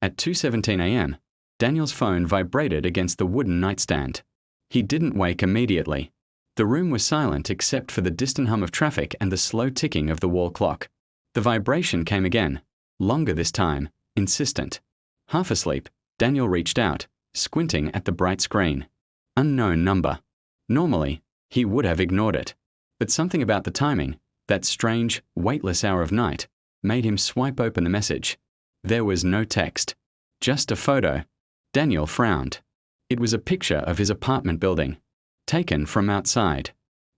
At 2:17 a.m., Daniel's phone vibrated against the wooden nightstand. He didn't wake immediately. The room was silent except for the distant hum of traffic and the slow ticking of the wall clock. The vibration came again, longer this time, insistent. Half asleep, Daniel reached out, squinting at the bright screen. Unknown number. Normally, he would have ignored it. But something about the timing, that strange, weightless hour of night, made him swipe open the message. There was no text. Just a photo. Daniel frowned. It was a picture of his apartment building. Taken from outside.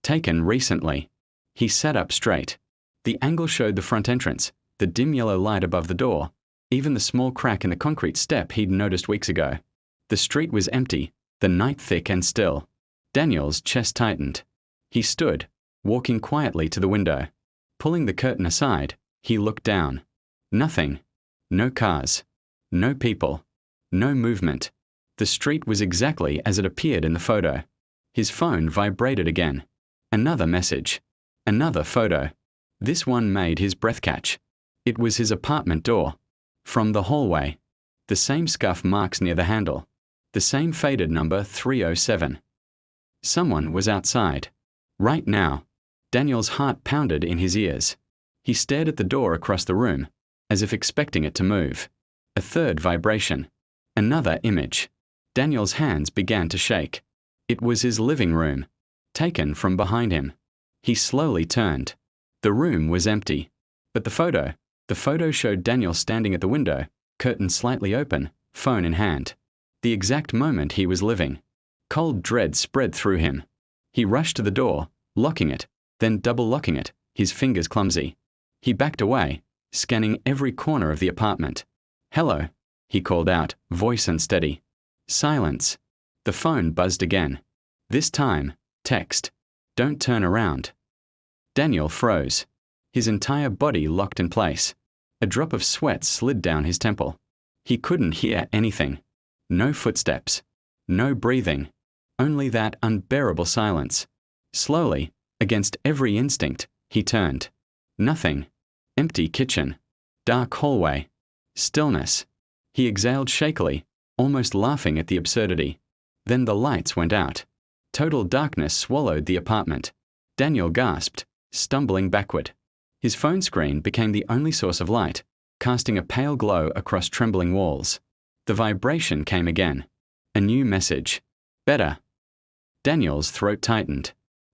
Taken recently. He sat up straight. The angle showed the front entrance, the dim yellow light above the door, even the small crack in the concrete step he'd noticed weeks ago. The street was empty, the night thick and still. Daniel's chest tightened. He stood, walking quietly to the window. Pulling the curtain aside, he looked down. Nothing. No cars. No people. No movement. The street was exactly as it appeared in the photo. His phone vibrated again. Another message. Another photo. This one made his breath catch. It was his apartment door. From the hallway. The same scuff marks near the handle. The same faded number 307. Someone was outside. Right now. Daniel's heart pounded in his ears. He stared at the door across the room, as if expecting it to move. A third vibration. Another image. Daniel's hands began to shake. It was his living room, taken from behind him. He slowly turned. The room was empty. But the photo showed Daniel standing at the window, curtain slightly open, phone in hand. The exact moment he was living. Cold dread spread through him. He rushed to the door, locking it, then double locking it, his fingers clumsy. He backed away, scanning every corner of the apartment. "Hello," he called out, voice unsteady. Silence. The phone buzzed again. This time, text. "Don't turn around." Daniel froze. His entire body locked in place. A drop of sweat slid down his temple. He couldn't hear anything. No footsteps. No breathing. Only that unbearable silence. Slowly, against every instinct, he turned. Nothing. Empty kitchen. Dark hallway. Stillness. He exhaled shakily, almost laughing at the absurdity. Then the lights went out. Total darkness swallowed the apartment. Daniel gasped, stumbling backward. His phone screen became the only source of light, casting a pale glow across trembling walls. The vibration came again. A new message. "Better." Daniel's throat tightened.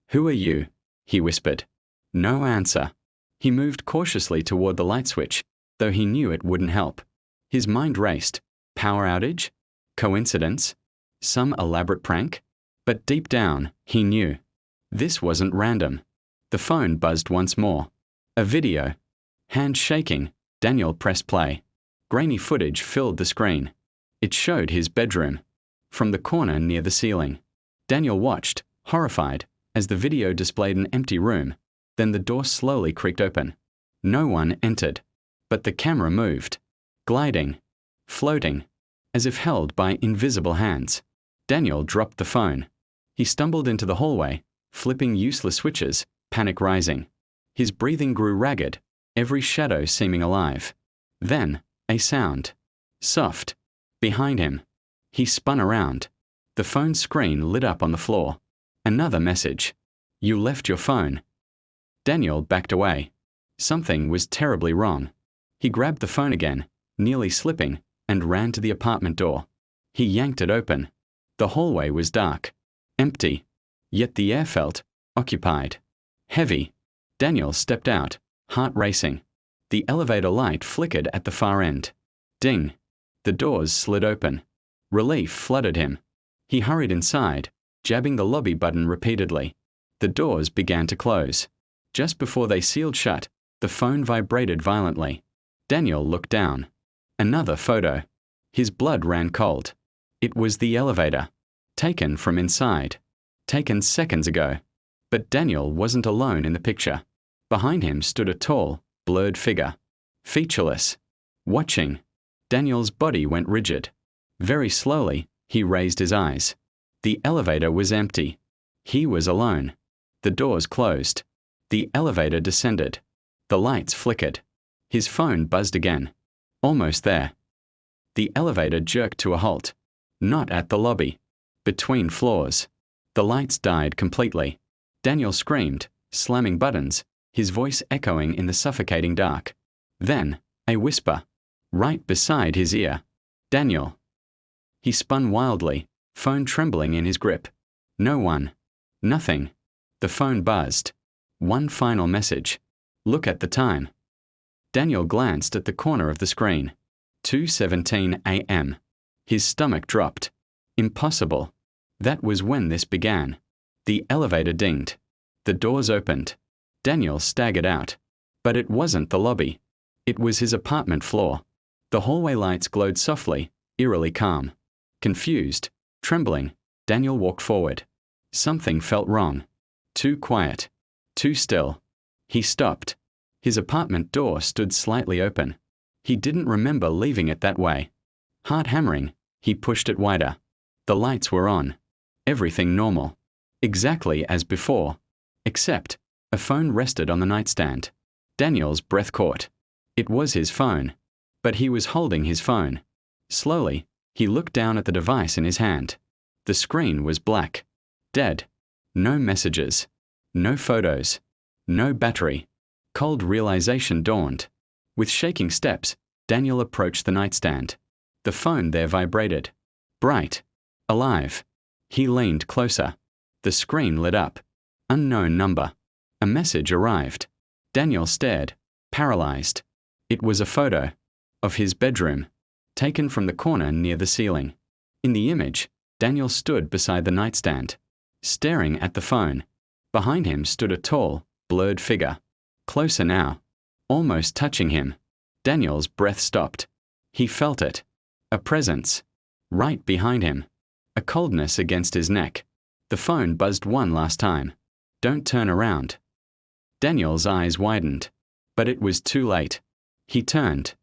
"Who are you?" he whispered. No answer. He moved cautiously toward the light switch, though he knew it wouldn't help. His mind raced. Power outage? Coincidence? Some elaborate prank? But deep down, he knew. This wasn't random. The phone buzzed once more. A video. Hand shaking, Daniel pressed play. Grainy footage filled the screen. It showed his bedroom. From the corner near the ceiling. Daniel watched, horrified, as the video displayed an empty room. Then the door slowly creaked open. No one entered. But the camera moved. Gliding. Floating. As if held by invisible hands. Daniel dropped the phone. He stumbled into the hallway, flipping useless switches, panic rising. His breathing grew ragged, every shadow seeming alive. Then, a sound. Soft. Behind him. He spun around. The phone screen lit up on the floor. Another message. "You left your phone." Daniel backed away. Something was terribly wrong. He grabbed the phone again, nearly slipping, and ran to the apartment door. He yanked it open. The hallway was dark. Empty. Yet the air felt occupied. Heavy. Daniel stepped out, heart racing. The elevator light flickered at the far end. Ding. The doors slid open. Relief flooded him. He hurried inside, jabbing the lobby button repeatedly. The doors began to close. Just before they sealed shut, the phone vibrated violently. Daniel looked down. Another photo. His blood ran cold. It was the elevator. Taken from inside. Taken seconds ago. But Daniel wasn't alone in the picture. Behind him stood a tall, blurred figure. Featureless. Watching. Daniel's body went rigid. Very slowly, he raised his eyes. The elevator was empty. He was alone. The doors closed. The elevator descended. The lights flickered. His phone buzzed again. Almost there. The elevator jerked to a halt. Not at the lobby. Between floors. The lights died completely. Daniel screamed, slamming buttons, his voice echoing in the suffocating dark. Then, a whisper. Right beside his ear. Daniel. He spun wildly, phone trembling in his grip. No one. Nothing. The phone buzzed. One final message. Look at the time. Daniel glanced at the corner of the screen. 2:17 a.m. His stomach dropped. Impossible. That was when this began. The elevator dinged. The doors opened. Daniel staggered out. But it wasn't the lobby. It was his apartment floor. The hallway lights glowed softly, eerily calm. Confused, trembling, Daniel walked forward. Something felt wrong. Too quiet. Too still. He stopped. His apartment door stood slightly open. He didn't remember leaving it that way. Heart hammering, he pushed it wider. The lights were on. Everything normal. Exactly as before. Except, a phone rested on the nightstand. Daniel's breath caught. It was his phone. But he was holding his phone. Slowly, he looked down at the device in his hand. The screen was black. Dead. No messages. No photos. No battery. Cold realization dawned. With shaking steps, Daniel approached the nightstand. The phone there vibrated. Bright. Alive. He leaned closer. The screen lit up. Unknown number. A message arrived. Daniel stared, paralyzed. It was a photo. Of his bedroom. Taken from the corner near the ceiling. In the image, Daniel stood beside the nightstand, staring at the phone. Behind him stood a tall, blurred figure. Closer now. Almost touching him. Daniel's breath stopped. He felt it. A presence. Right behind him. A coldness against his neck. The phone buzzed one last time. Don't turn around. Daniel's eyes widened. But it was too late. He turned.